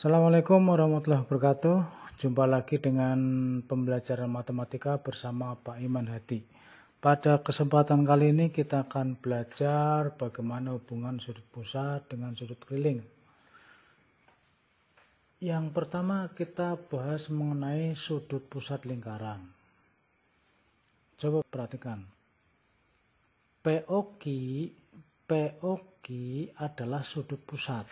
Assalamualaikum warahmatullahi wabarakatuh. Jumpa lagi dengan pembelajaran matematika bersama Pak Iman Hadi. Pada kesempatan kali ini kita akan belajar bagaimana hubungan sudut pusat dengan sudut keliling. Yang pertama kita bahas mengenai sudut pusat lingkaran. Coba perhatikan. POQ adalah sudut pusat.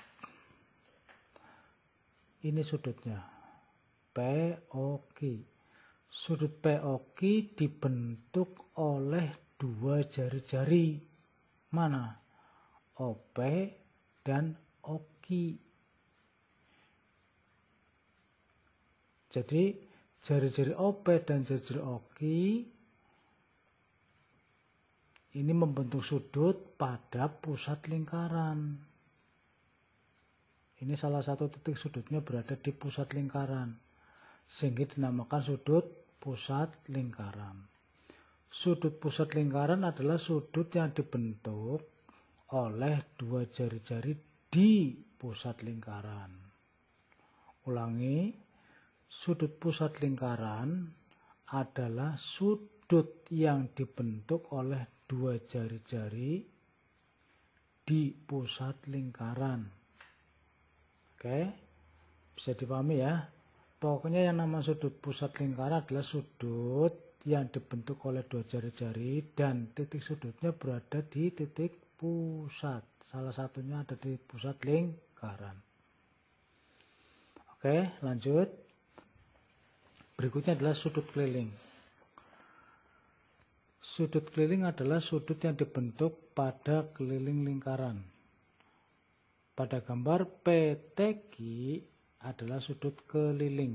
Ini sudutnya, POQ. Sudut POQ dibentuk oleh dua jari-jari. Mana? OP dan OQ. Jadi jari-jari OP dan jari-jari OQ ini membentuk sudut pada pusat lingkaran. Ini salah satu titik sudutnya berada di pusat lingkaran, sehingga dinamakan sudut pusat lingkaran. Sudut pusat lingkaran adalah sudut yang dibentuk oleh dua jari-jari di pusat lingkaran. Ulangi, sudut pusat lingkaran adalah sudut yang dibentuk oleh dua jari-jari di pusat lingkaran. Oke, bisa dipahami ya. Pokoknya yang nama sudut pusat lingkaran adalah sudut yang dibentuk oleh dua jari-jari dan titik sudutnya berada di titik pusat. Salah satunya ada di pusat lingkaran. Oke, lanjut. Berikutnya adalah sudut keliling. Sudut keliling adalah sudut yang dibentuk pada keliling lingkaran. Pada gambar PTQ adalah sudut keliling.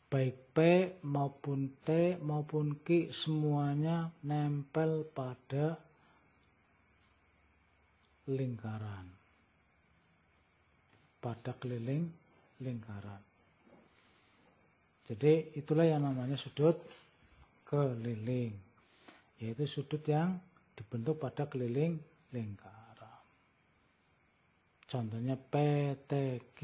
Baik P maupun T maupun Q semuanya nempel pada lingkaran. Pada keliling lingkaran. Jadi itulah yang namanya sudut keliling. Yaitu sudut yang dibentuk pada keliling lingkaran. Contohnya PTQ.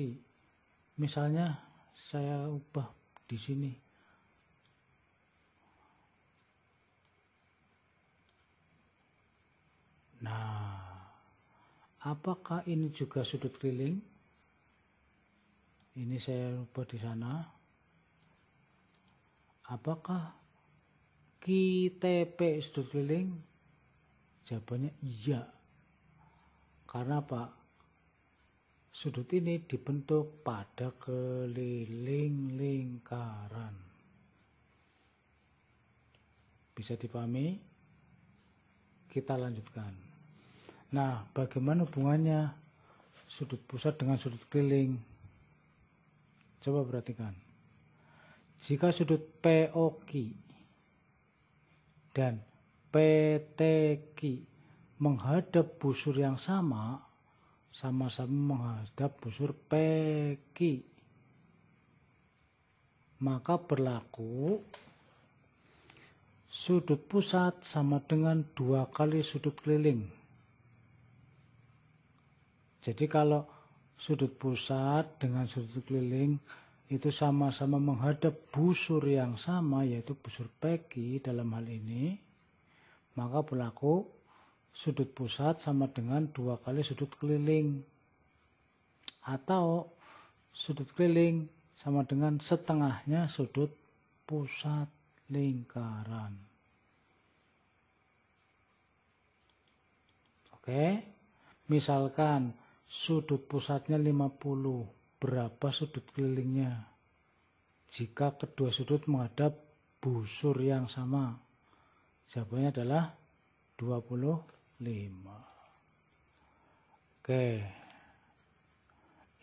Misalnya saya ubah di sini. Nah, apakah ini juga sudut keliling? Ini saya ubah di sana. Apakah QTP sudut keliling? Jawabannya iya. Karena apa? Sudut ini dibentuk pada keliling lingkaran. Bisa dipahami? Kita lanjutkan. Nah, bagaimana hubungannya sudut pusat dengan sudut keliling? Coba perhatikan. Jika sudut POQ dan PTQ menghadap busur yang sama-sama menghadap busur PQ, maka berlaku sudut pusat sama dengan 2 kali sudut keliling. Jadi kalau sudut pusat dengan sudut keliling itu sama-sama menghadap busur yang sama, yaitu busur PQ dalam hal ini, maka berlaku sudut pusat sama dengan 2 kali sudut keliling. Atau sudut keliling sama dengan setengahnya sudut pusat lingkaran. Oke, misalkan sudut pusatnya 50, berapa sudut kelilingnya? Jika kedua sudut menghadap busur yang sama, jawabannya adalah 25. Oke,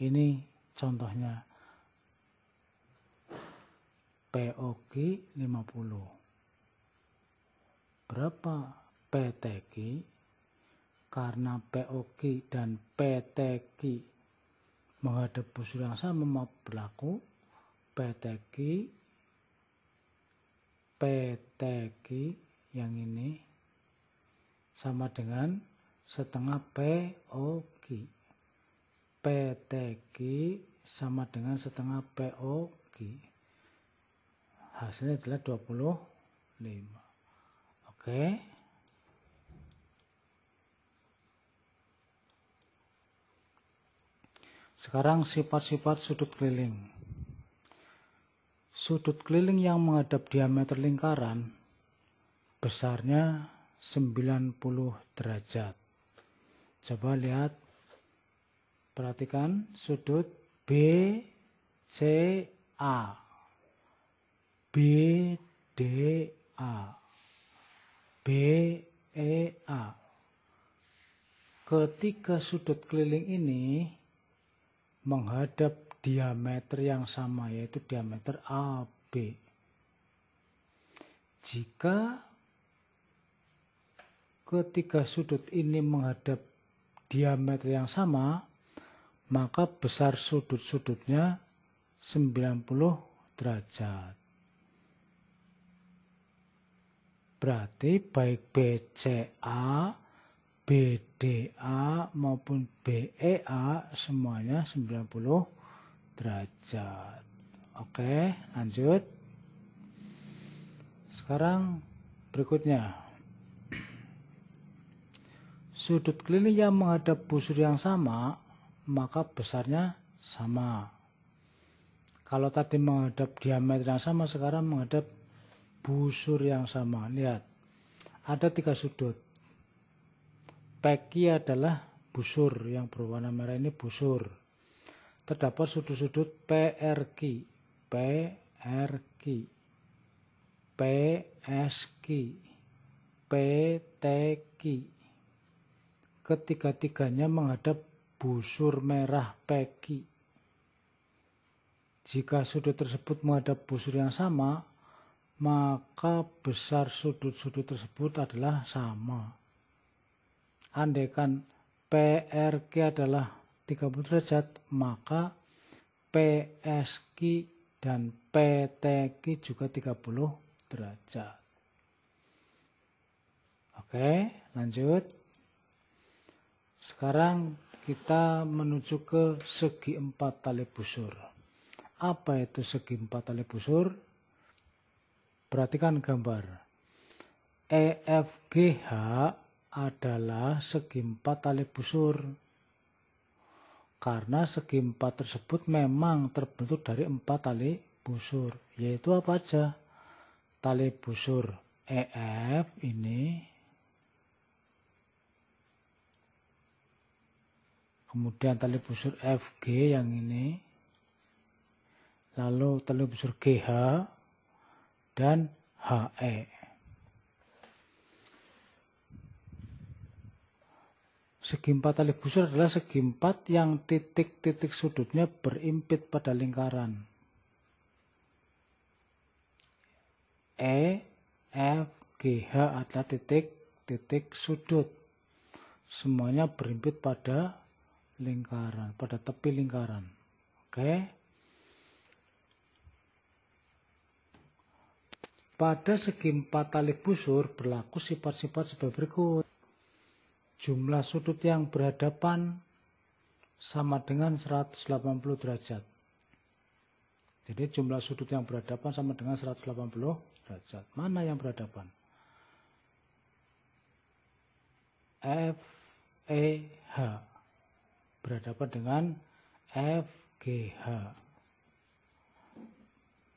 ini contohnya POQ 50. Berapa PTQ? Karena POQ dan PTQ menghadap busur yang sama, berlaku PTQ yang ini sama dengan setengah POQ. PTQ sama dengan setengah POQ. Hasilnya adalah 25. Oke. Sekarang sifat-sifat sudut keliling. Sudut keliling yang menghadap diameter lingkaran besarnya 90 derajat. Coba lihat, perhatikan sudut BCA, BDA, BEA. Ketiga sudut keliling ini menghadap diameter yang sama, yaitu diameter AB. Jika ketiga sudut ini menghadap diameter yang sama, maka besar sudut-sudutnya 90 derajat. Berarti baik BCA, BDA maupun BEA semuanya 90 derajat. Oke, lanjut. Sekarang berikutnya. Sudut keliling yang menghadap busur yang sama, maka besarnya sama. Kalau tadi menghadap diameter yang sama, sekarang menghadap busur yang sama. Lihat, ada 3 sudut. PQ adalah busur, yang berwarna merah ini busur. Terdapat sudut-sudut PRQ, PRQ, PSQ, PTQ. Ketiga-tiganya menghadap busur merah PQ. Jika sudut tersebut menghadap busur yang sama, maka besar sudut-sudut tersebut adalah sama. Andaikan PRQ adalah 30 derajat, maka PSQ dan PTQ juga 30 derajat. Oke, lanjut. Sekarang kita menuju ke segi 4 tali busur. Apa itu segi 4 tali busur? Perhatikan gambar. EFGH adalah segi 4 tali busur. Karena segi 4 tersebut memang terbentuk dari 4 tali busur. Yaitu apa aja? Tali busur EF ini, kemudian tali busur FG yang ini, lalu tali busur GH dan HE. Segi 4 tali busur adalah segi 4 yang titik-titik sudutnya berimpit pada lingkaran. E, F, G, H adalah titik-titik sudut. Semuanya berimpit pada lingkaran, pada tepi lingkaran. Oke. Pada segi 4 tali busur berlaku sifat-sifat sebagai berikut. Jumlah sudut yang berhadapan sama dengan 180 derajat. Jadi jumlah sudut yang berhadapan sama dengan 180 derajat. Mana yang berhadapan? F, E, H berhadapan dengan F, G, H.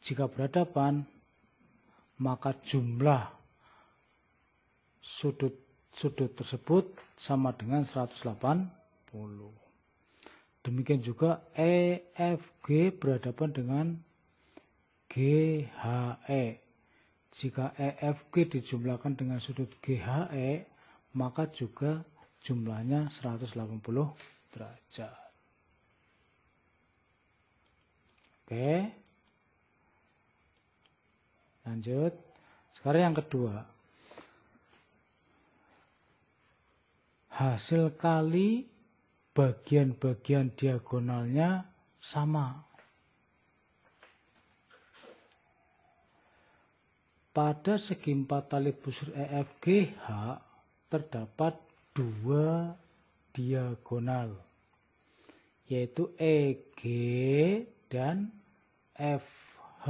Jika berhadapan, maka jumlah sudut tersebut sama dengan 180. Demikian juga EFG berhadapan dengan GHE. Jika EFG dijumlahkan dengan sudut GHE, maka juga jumlahnya 180 derajat. Oke. Lanjut. Sekarang yang kedua. Hasil kali bagian-bagian diagonalnya sama. Pada segi 4 tali busur EFGH terdapat 2 diagonal yaitu EG dan FH.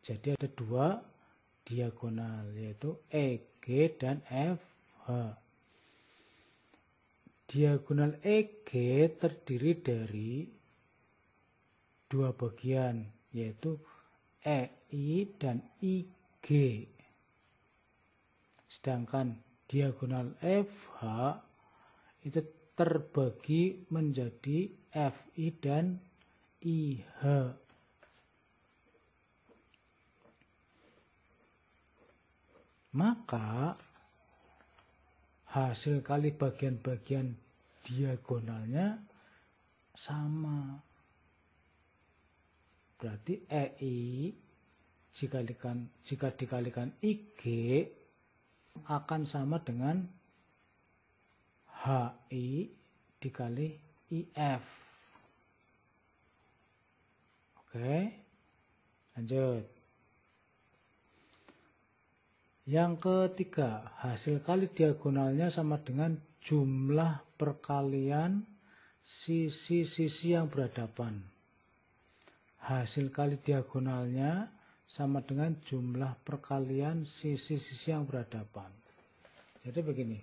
Jadi ada dua diagonal, yaitu EG dan FH. Diagonal EG terdiri dari dua bagian, yaitu EI dan IG. Sedangkan diagonal FH itu terbagi menjadi FI dan IH. Maka hasil kali bagian-bagian diagonalnya sama. Berarti EI jika dikalikan IG akan sama dengan HI dikali IF. Oke, lanjut. Yang ketiga, hasil kali diagonalnya sama dengan jumlah perkalian sisi-sisi yang berhadapan. Hasil kali diagonalnya sama dengan jumlah perkalian sisi-sisi yang berhadapan. Jadi begini,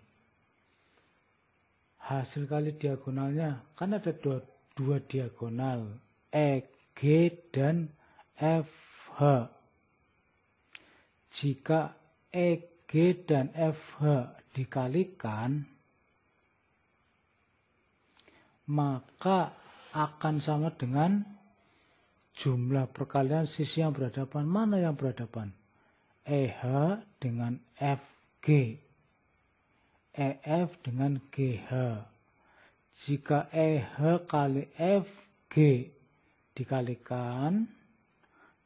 hasil kali diagonalnya kan ada dua diagonal, EG dan FH. Jika EG dan FH dikalikan, maka akan sama dengan jumlah perkalian sisi yang berhadapan. Mana yang berhadapan? EH dengan FG, EF dengan GH. Jika EH kali FG dikalikan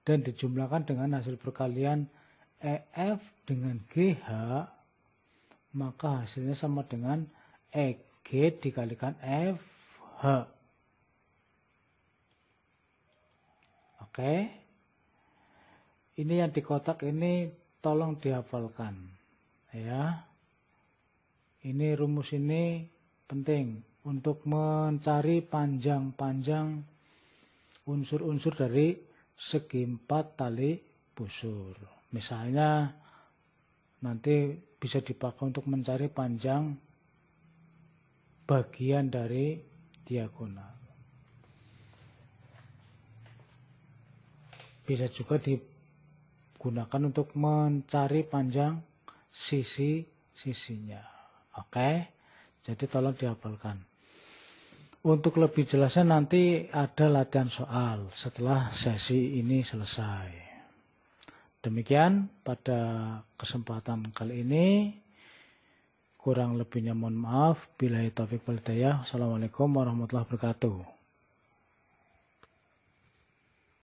dan dijumlahkan dengan hasil perkalian EF dengan GH, maka hasilnya sama dengan EG dikalikan FH. Oke, ini yang di kotak ini tolong dihafalkan ya. Ini rumus ini penting untuk mencari panjang-panjang unsur-unsur dari segi 4 tali busur. Misalnya nanti bisa dipakai untuk mencari panjang bagian dari diagonal. Bisa juga digunakan untuk mencari panjang sisi-sisinya. Oke, jadi tolong dihafalkan. Untuk lebih jelasnya nanti ada latihan soal setelah sesi ini selesai. Demikian pada kesempatan kali ini. Kurang lebihnya mohon maaf. Billahi taufiq wal hidayah. Assalamualaikum warahmatullahi wabarakatuh.